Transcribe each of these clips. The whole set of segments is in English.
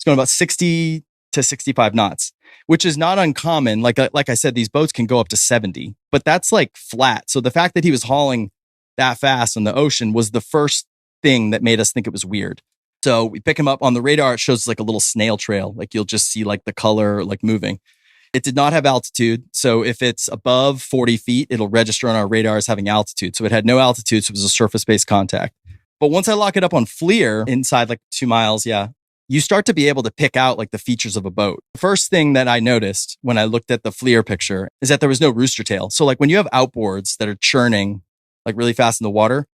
going about 60 to 65 knots, which is not uncommon. Like I said, these boats can go up to 70, but that's like flat. So the fact that he was hauling that fast on the ocean was the first thing that made us think it was weird. So we pick him up on the radar. It shows like a little snail trail. Like you'll just see like the color like moving. It did not have altitude. So if it's above 40 feet, it'll register on our radar as having altitude. So it had no altitude. So it was a surface-based contact. But once I lock it up on FLIR inside like 2 miles, you start to be able to pick out like the features of a boat. The first thing that I noticed when I looked at the FLIR picture is that there was no rooster tail. So like when you have outboards that are churning like really fast in the water,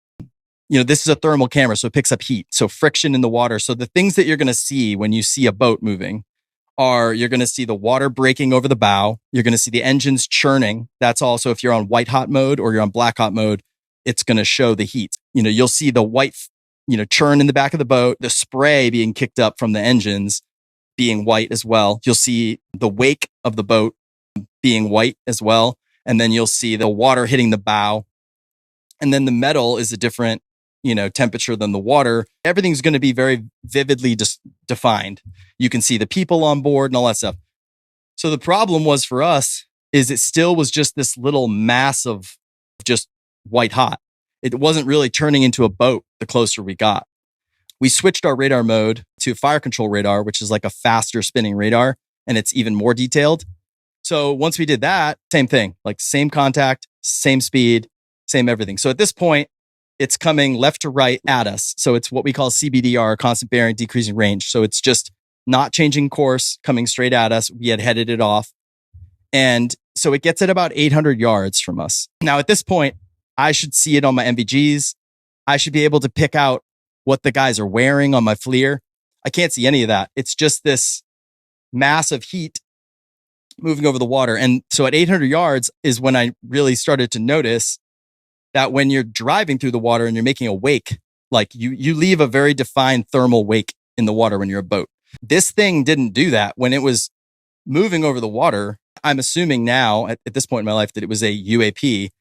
this is a thermal camera, so it picks up heat. So friction in the water. So the things that you're going to see when you see a boat moving are you're going to see the water breaking over the bow. You're going to see the engines churning. That's also if you're on white hot mode or you're on black hot mode, it's going to show the heat. You'll see the white, churn in the back of the boat, the spray being kicked up from the engines being white as well. You'll see the wake of the boat being white as well. And then you'll see the water hitting the bow. And then the metal is a different, temperature than the water. Everything's going to be very vividly defined. You can see the people on board and all that stuff. So the problem was for us is it still was just this little mass of just white hot. It wasn't really turning into a boat the closer we got. We switched our radar mode to fire control radar, which is like a faster spinning radar, and it's even more detailed. So once we did that, same thing, like same contact, same speed, same everything. So at this point, it's coming left to right at us. So it's what we call CBDR, constant bearing, decreasing range. So it's just not changing course, coming straight at us. We had headed it off. And so it gets at about 800 yards from us. Now at this point, I should see it on my MVGs. I should be able to pick out what the guys are wearing on my FLIR. I can't see any of that. It's just this mass of heat moving over the water. And so at 800 yards is when I really started to notice that when you're driving through the water and you're making a wake, like you leave a very defined thermal wake in the water when you're a boat. This thing didn't do that. When it was moving over the water, I'm assuming now at this point in my life that it was a UAP.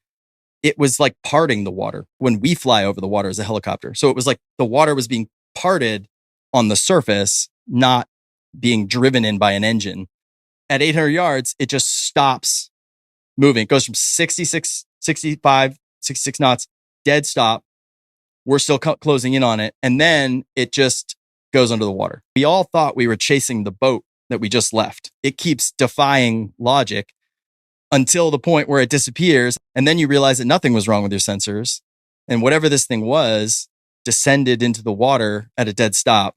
It was like parting the water when we fly over the water as a helicopter. So it was like the water was being parted on the surface, not being driven in by an engine. At 800 yards, it just stops moving. It goes from 66, 65, 66 knots, dead stop. We're still closing in on it. And then it just goes under the water. We all thought we were chasing the boat that we just left. It keeps defying logic until the point where it disappears. And then you realize that nothing was wrong with your sensors. And whatever this thing was descended into the water at a dead stop.